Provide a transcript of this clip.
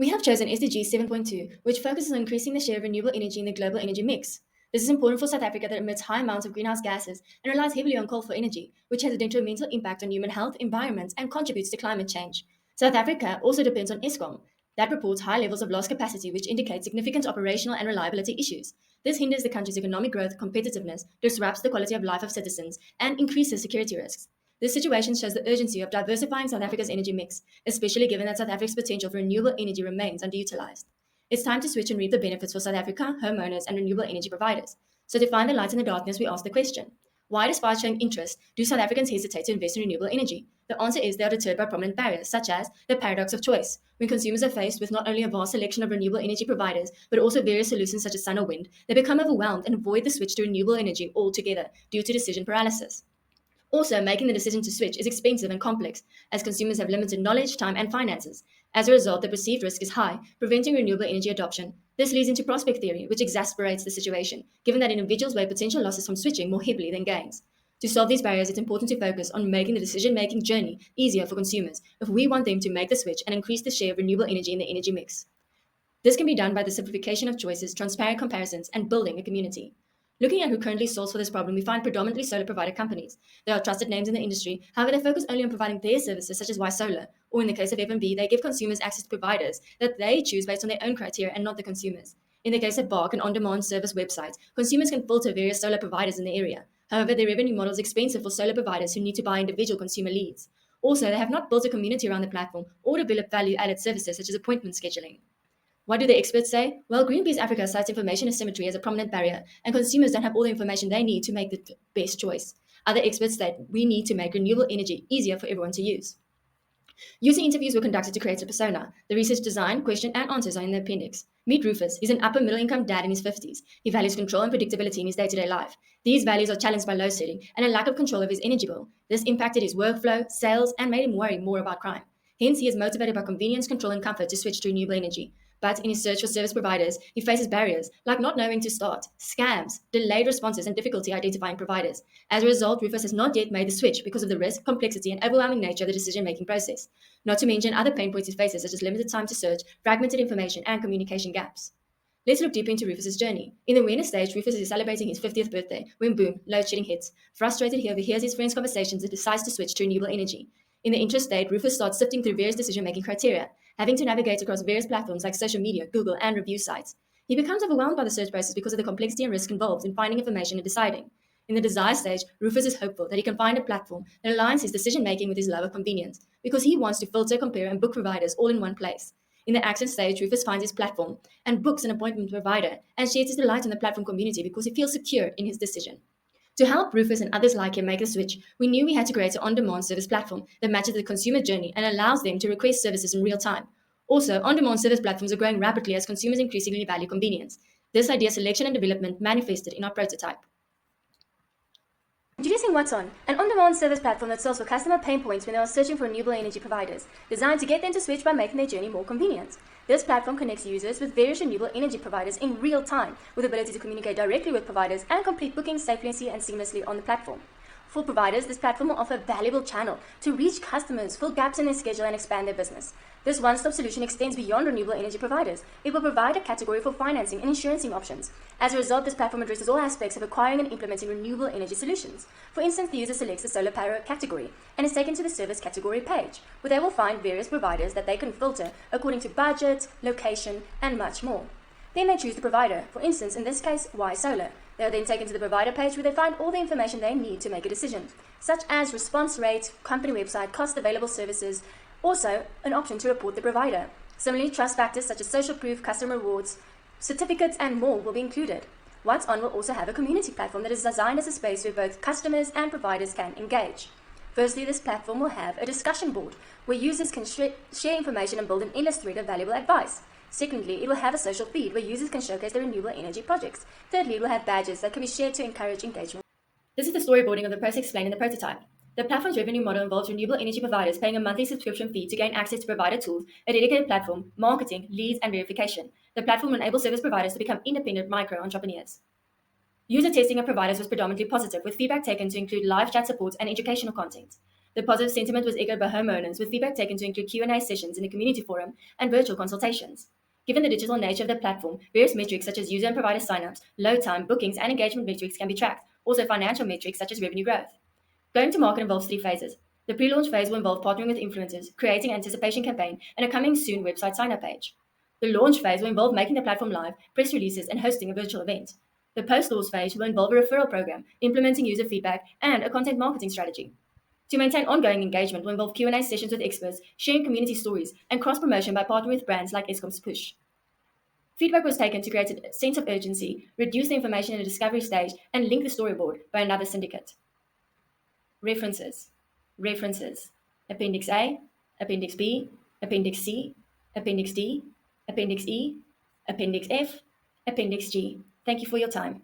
We have chosen SDG 7.2, which focuses on increasing the share of renewable energy in the global energy mix. This is important for South Africa that emits high amounts of greenhouse gases and relies heavily on coal for energy, which has a detrimental impact on human health, environment, and contributes to climate change. South Africa also depends on Eskom. That reports high levels of lost capacity, which indicates significant operational and reliability issues. This hinders the country's economic growth, competitiveness, disrupts the quality of life of citizens, and increases security risks. This situation shows the urgency of diversifying South Africa's energy mix, especially given that South Africa's potential for renewable energy remains underutilized. It's time to switch and reap the benefits for South Africa, homeowners, and renewable energy providers. So, to find the light in the darkness, we ask the question: why, despite showing interest, do South Africans hesitate to invest in renewable energy? The answer is they are deterred by prominent barriers, such as the paradox of choice. When consumers are faced with not only a vast selection of renewable energy providers, but also various solutions such as sun or wind, they become overwhelmed and avoid the switch to renewable energy altogether due to decision paralysis. Also, making the decision to switch is expensive and complex, as consumers have limited knowledge, time, and finances. As a result, the perceived risk is high, preventing renewable energy adoption. This leads into prospect theory, which exasperates the situation, given that individuals weigh potential losses from switching more heavily than gains. To solve these barriers, it's important to focus on making the decision making journey easier for consumers if we want them to make the switch and increase the share of renewable energy in the energy mix. This can be done by the simplification of choices, transparent comparisons, and building a community. Looking at who currently solves for this problem, we find predominantly solar provider companies. They are trusted names in the industry, however, they focus only on providing their services, such as WattzOn, or in the case of F&B, they give consumers access to providers that they choose based on their own criteria and not the consumers. In the case of Bark, an on-demand service website, consumers can filter various solar providers in the area. However, their revenue model is expensive for solar providers who need to buy individual consumer leads. Also, they have not built a community around the platform or developed value-added services such as appointment scheduling. What do the experts say? Well, Greenpeace Africa cites information asymmetry as a prominent barrier, and consumers don't have all the information they need to make the best choice. Other experts state we need to make renewable energy easier for everyone to use. User interviews were conducted to create a persona. The research design, question, and answers are in the appendix. Meet Rufus. He's an upper middle income dad in his 50s. He values control and predictability in his day to day life. These values are challenged by load shedding and a lack of control of his energy bill. This impacted his workflow, sales, and made him worry more about crime. Hence, he is motivated by convenience, control, and comfort to switch to renewable energy. But in his search for service providers, he faces barriers like not knowing to start, scams, delayed responses, and difficulty identifying providers. As a result, Rufus has not yet made the switch because of the risk, complexity, and overwhelming nature of the decision making process. Not to mention other pain points he faces, such as limited time to search, fragmented information, and communication gaps. Let's look deeper into Rufus's journey. In the awareness stage, Rufus is celebrating his 50th birthday when boom, load shedding hits. Frustrated, he overhears his friends' conversations and decides to switch to renewable energy. In the interest state, Rufus starts sifting through various decision-making criteria, having to navigate across various platforms like social media, Google, and review sites. He becomes overwhelmed by the search process because of the complexity and risk involved in finding information and deciding. In the desire stage, Rufus is hopeful that he can find a platform that aligns his decision-making with his love of convenience, because he wants to filter, compare, and book providers all in one place. In the action stage, Rufus finds his platform and books an appointment provider and shares his delight in the platform community because he feels secure in his decision. To help Rufus and others like him make the switch, we knew we had to create an on-demand service platform that matches the consumer journey and allows them to request services in real time. Also, on-demand service platforms are growing rapidly as consumers increasingly value convenience. This idea selection and development manifested in our prototype. Introducing WattzOn, an on-demand service platform that solves for customer pain points when they are searching for renewable energy providers, designed to get them to switch by making their journey more convenient. This platform connects users with various renewable energy providers in real time, with the ability to communicate directly with providers and complete bookings safely and seamlessly on the platform. For providers, this platform will offer a valuable channel to reach customers, fill gaps in their schedule, and expand their business. This one-stop solution extends beyond renewable energy providers. It will provide a category for financing and insurancing options. As a result, this platform addresses all aspects of acquiring and implementing renewable energy solutions. For instance, the user selects the solar power category and is taken to the service category page, where they will find various providers that they can filter according to budget, location, and much more. Then they choose the provider, for instance, in this case, Y Solar. They are then taken to the provider page where they find all the information they need to make a decision, such as response rate, company website, cost available services, also an option to report the provider. Similarly, trust factors such as social proof, customer rewards, certificates, and more will be included. WattzOn will also have a community platform that is designed as a space where both customers and providers can engage. Firstly, this platform will have a discussion board where users can share information and build an endless thread of valuable advice. Secondly, it will have a social feed where users can showcase their renewable energy projects. Thirdly, it will have badges that can be shared to encourage engagement. This is the storyboarding of the process explained in the prototype. The platform's revenue model involves renewable energy providers paying a monthly subscription fee to gain access to provider tools, a dedicated platform, marketing, leads, and verification. The platform will enable service providers to become independent micro-entrepreneurs. User testing of providers was predominantly positive, with feedback taken to include live chat support and educational content. The positive sentiment was echoed by homeowners, with feedback taken to include Q&A sessions in the community forum and virtual consultations. Given the digital nature of the platform, various metrics such as user and provider signups, load time, bookings, and engagement metrics can be tracked, also financial metrics such as revenue growth. Going to market involves 3 phases. The pre-launch phase will involve partnering with influencers, creating an anticipation campaign, and a coming soon website sign-up page. The launch phase will involve making the platform live, press releases, and hosting a virtual event. The post-launch phase will involve a referral program, implementing user feedback, and a content marketing strategy. To maintain ongoing engagement will involve Q&A sessions with experts, sharing community stories, and cross-promotion by partnering with brands like Eskom's Push. Feedback was taken to create a sense of urgency, reduce the information in the discovery stage, and link the storyboard by another syndicate. References. References. Appendix A, Appendix B, Appendix C, Appendix D, Appendix E, Appendix F, Appendix G. Thank you for your time.